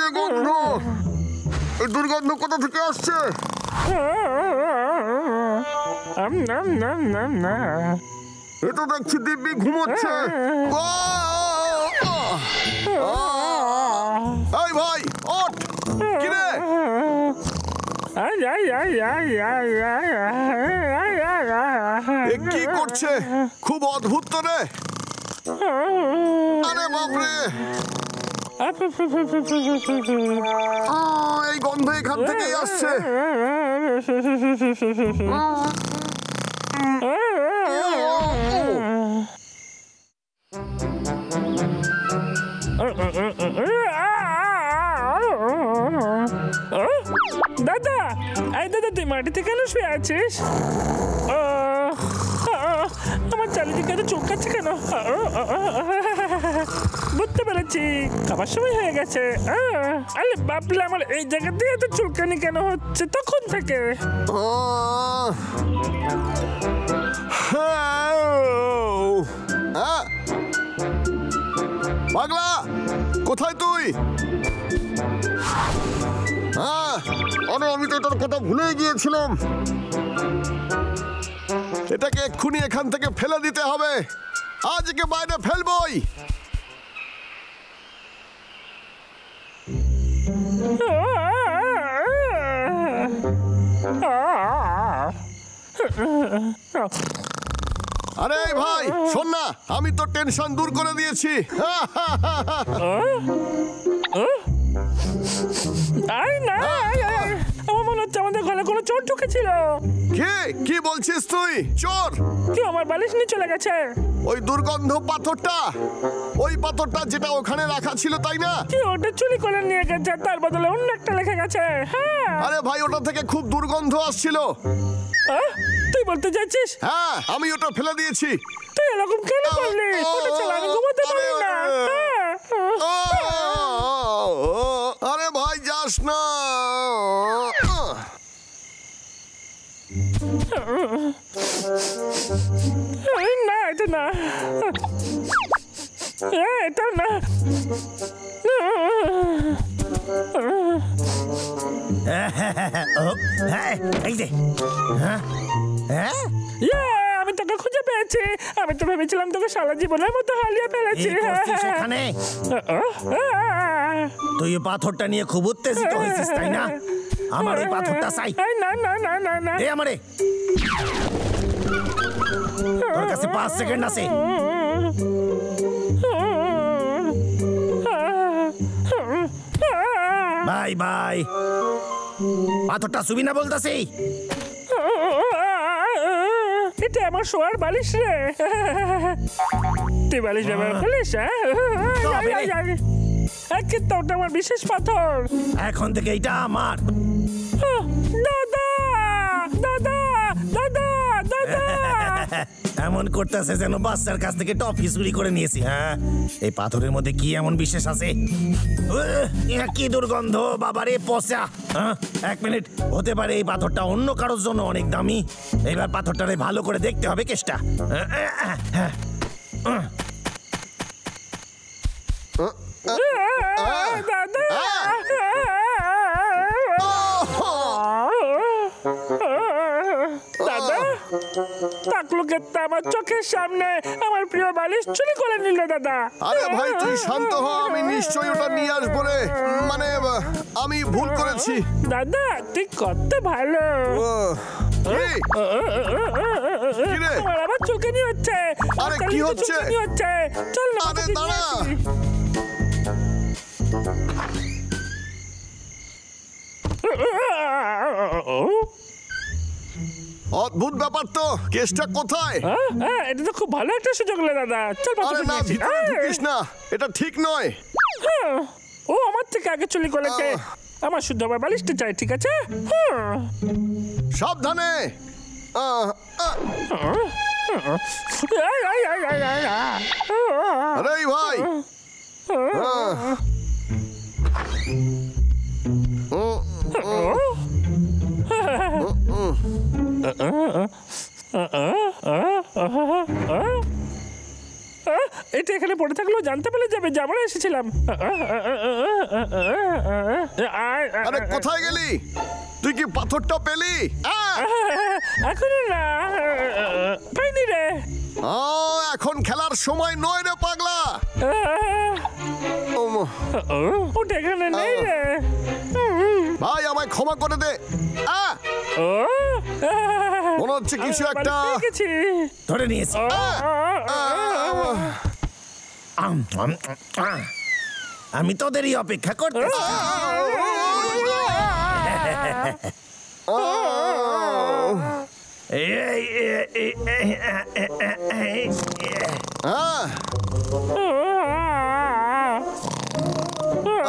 বাজে গন্ধ। এই দুর্গন্ধ কোথা থেকে আসছে? এ তো দেখছি দিব্যি ঘুমোচ্ছে। এই ভাই ওঠ, কি রে? কি করছে? খুব অদ্ভুত তো রে। আরে বাপরে, এই গন্ধ এখান থেকেই আসছে। দাদা, এই দাদা, তুই মাটিতে কেন শুয়ে আছিস? আমার চারিদিকে এত চুলকাচ্ছে কেন? বুঝতে পেরেছি, খাবার সময় হয়ে গেছে। আরে বাপলে, আমার এই জায়গাতে এত চুলকানি কেন হচ্ছে তখন থেকে? পাগলা, কোথায় তুই? আরে আমি তো এটার কথা ভুলে গিয়েছিলাম। এটাকে এক্ষুনি এখান থেকে ফেলে দিতে হবে। আজকে বাইরে ফেলবই। আরে ভাই শোন না, আমি তো টেনশন দূর করে দিয়েছি। আমার মনে হচ্ছে আমাদের ঘরে কোনো চোর ঢুকেছিল। কি বলছিস তুই? চোর? কি, আমার বালিশ নিয়ে চলে গেছে। ওই দুর্গন্ধ পাথরটা, ওই পাথরটা যেটা ওখানে রাখা ছিল, তাই না? কি, ওটা চুরি করে নিয়ে গেছে, তার বদলে অন্য একটা লেখা গেছে। আরে ভাই, ওটা থেকে খুব দুর্গন্ধ আসছিল। তুই বলতে চাইছিস? হ্যাঁ, আমি ওটা ফেলে দিয়েছি। তুই এরকম কেন করলি? ওটা ছাড়া আমি ঘুমাতে পারি না। আরে ভাই যাস না। না, এটা না, এটা না। আমি তোকে খুঁজে পেয়েছি। আমি তো ভেবেছিলাম তোকে সারা জীবনের মতো হারিয়ে ফেলেছি। তুই পাথরটা নিয়ে খুব উত্তেজিত হয়েছিস, তাই না? আমার ওই পাথরটা চাই। না না না না না, দে আমারে। তোর কাছে 5 সেকেন্ড আছে। Bye bye. পাথরটা ছবি না বলতাছি। এটা আমার শোয়ার বালিশ রে। তুই বালিশ ব্যবহার করিস? কিন্তু ওটা আমার বিশেষ পাথর। এখন থেকে এটা আমার। দাদা দাদা দাদা দাদা, এমন করতেছে যেন বাচ্চার কাছ থেকে টফি চুরি করে নিয়েছি। হ্যাঁ, এই পাথরের মধ্যে কি এমন বিশেষ আছে? কি দুর্গন্ধ বাবারে, পচা। 1 মিনিট, হতে পারে এই পাথরটা অন্য কারোর জন্য অনেক দামি। এইবার পাথরটারে ভালো করে দেখতে হবে কেষ্টা। দাদা, তাকলুকেরটা আমার চোখের সামনে আমার প্রিয় বালিশ চুরি করে নিল। দাদা, আরে ভাই তুই শান্ত হ, আমি নিশ্চয়ই ওটা নিয়ে আসবো রে। মানে আমি ভুল করেছি। দাদা, তুই কত ভালো। আমার আবার চুলকানি হচ্ছে। আরে কি হচ্ছে? চল না, আরে দাঁড়া। অদ্ভুত ব্যাপার তো। কেসটা কোথায়? এটা তো খুব ভালো একটা সুযোগ হলো দাদা। চল। আরে না, ভিতরে ঢুকিস না, এটা ঠিক নয়। ও আমার থেকে আগে চুরি করেছে। আমার শুদ্ধ আমার বালিশটা চাই, ঠিক আছে? সাবধানে। আরে ভাই, এটা এখানে পড়ে থাকলেও জানতে পারলে যাবে যে আমরা এসেছিলাম। আরে কোথায় গেলি? তুই কি পাথরটা পেলি? এখনো না, পাইনি রে। এখন খেলার সময় নয় রে পাগলা। ওটা এখানে নেই রে ভাই, আমায় ক্ষমা করে দে। মনে হচ্ছে কিছু একটা ধরে নিয়েছি। আমি তোদেরই অপেক্ষা করতেছি।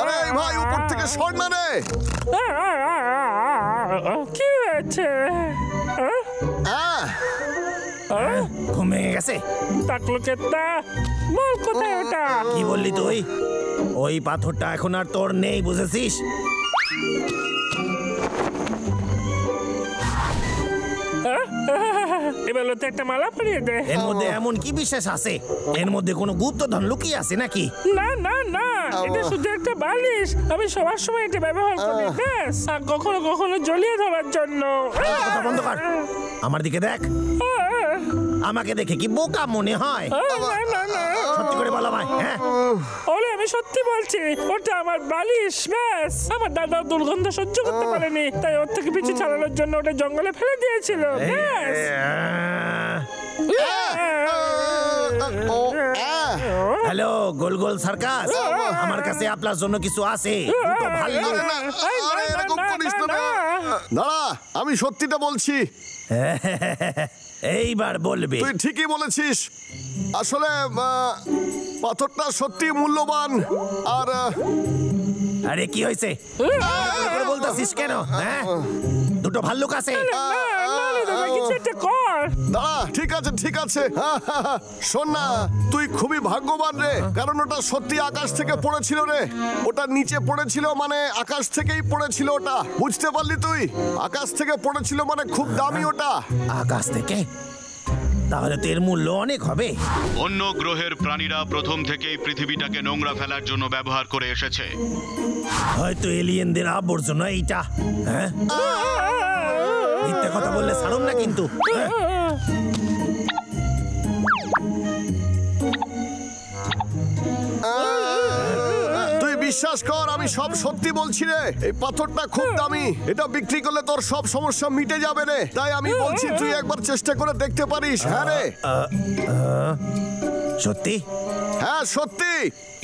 আরে ভাই, উপর থেকে সর না রে। কি হয়েছে? ঘুমে গেছে? তাকলো কেতা, বল কোথায় ওটা? কি বললি তুই? ওই পাথরটা এখন আর তোর নেই, বুঝেছিস? এবার তো একটা মালা পরিয়ে দে। এর মধ্যে এমন কি বিশেষ আছে? এর মধ্যে কোনো গুপ্তধন লুকিয়ে আছে নাকি? না না না, এটা শুধু একটা বালিশ। আমি সবার সময় এটা ব্যবহার করি, ব্যাস। আর কখনো কখনো জ্বলিয়ে ধরার জন্য। কথা বন্ধ কর, আমার দিকে দেখ। আমাকে দেখে কি বোকা মনে হয়? সত্যি করে বল আমায়। হ্যাঁ, ওরে আমি সত্যি বলছি, ওটা আমার বালিশ, ব্যাস। আমার দাদা দুর্গন্ধ সহ্য করতে পারেনি, তাই ওর থেকে পিছু ছাড়ানোর জন্য ওটা জঙ্গলে ফেলে দিয়েছিল, ব্যাস। হ্যালো গোল গোল সার্কাস, আমার কাছে আপনার জন্য কিছু আছে। দুটো ভালো। দাঁড়া, আমি সত্যিটা বলছি। এইবার বলবে। তুই ঠিকই বলেছিস। আসলে পাথরটা সত্যি মূল্যবান। আর আরে কি হয়েছে বলতেছিস কেন? হ্যাঁ, দুটো ভাল্লুক আছে। দাঁড়া, ঠিক আছে ঠিক আছে। শোন না, তুই খুবই ভাগ্যবান রে, কারণ ওটা সত্যি আকাশ থেকে পড়েছিল রে। ওটা নিচে পড়েছিল মানে আকাশ থেকেই পড়েছিল ওটা, বুঝতে পারলি তুই? আকাশ থেকে পড়েছিল মানে খুব দামি ওটা। আকাশ থেকে? তাহলে তো এর মূল্য অনেক হবে। অন্য গ্রহের প্রাণীরা প্রথম থেকেই পৃথিবীটাকে নোংরা ফেলার জন্য ব্যবহার করে এসেছে। হয়তো এলিয়েনদের আবর্জনা এইটা। হ্যাঁ, মিথ্যে কথা বললে ছাড়ুন না কিন্তু। তুই বিশ্বাস কর, আমি সব সত্যি বলছি রে। এই পাথরটা খুব দামি, এটা বিক্রি করলে তোর সব সমস্যা মিটে যাবে রে। তাই আমি বলছি তুই একবার চেষ্টা করে দেখতে পারিস। হ্যাঁ রে, সত্যি? হ্যাঁ সত্যি।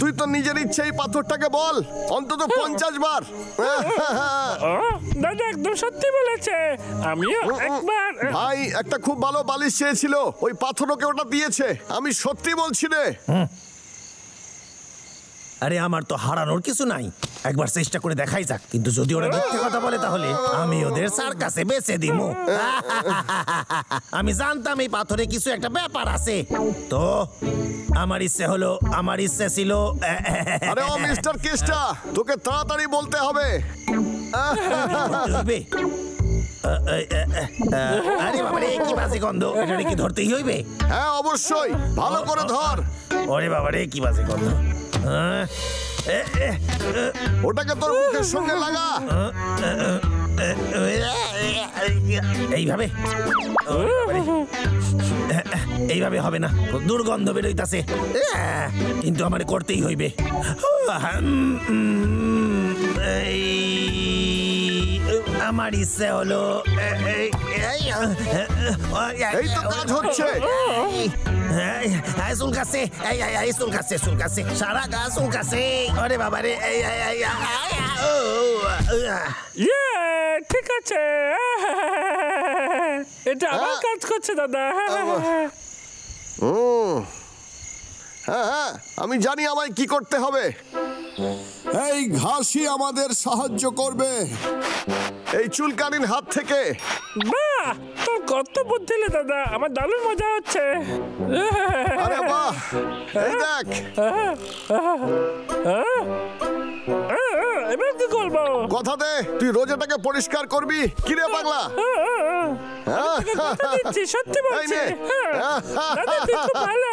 তুই তো নিজের ইচ্ছে এই পাথরটাকে বল অন্তত 50 বার। দাদা একদম সত্যি বলেছে। আমিও একবার। ভাই একটা খুব ভালো বালিশ চেয়েছিল, ওই পাথরকে ওটা দিয়েছে। আমি সত্যি বলছি রে। আরে আমার তো হারানোর কিছু নাই, একবার চেষ্টা করে দেখাই যাক। কিন্তু যদি ওরা মিথ্যে কথা বলে তাহলে আমি ওদের সার্কাসে বেচে দিব। আমি জানতাম এই পাথরে কিছু একটা ব্যাপার আছে, তো আমার ইচ্ছে ছিল। আরে ও মিস্টার কেস্টা, তোকে তাড়াতাড়ি বলতে হবে। আরে বাবা রে, কি বাজে গন্ধ! এটা কি ধরতেই হইবে? হ্যাঁ অবশ্যই, ভালো করে ধর। ওরে বাবা রে, কি বাজে গন্ধ! ওটাকে তোর মুখের সঙ্গে লাগা। এইভাবে হবে না, দুর্গন্ধ বেরোইতাছে। কিন্তু আমার করতেই হইবে। আমার ইচ্ছে হলো এই তো কাজ হচ্ছে। চুলকাছে সারা গা চুলকাছে। আরে বাবা রে, ঠিক আছে, এটা আমার কাজ করছে দাদা। হ্যাঁ হ্যাঁ, আমি জানি আমায় কি করতে হবে। এই ঘাসই আমাদের সাহায্য করবে এই চুলকানির হাত থেকে। বাহ, তোর কত বুদ্ধি রে দাদা, আমার দারুণ মজা হচ্ছে। আরে বাহ, এই দেখ। এবার কি করবো? কথা দে, তুই রোজ এটাকে পরিষ্কার করবি। কি রে পাগলা? সত্যি বলছি, দাদা তুই খুব ভালো।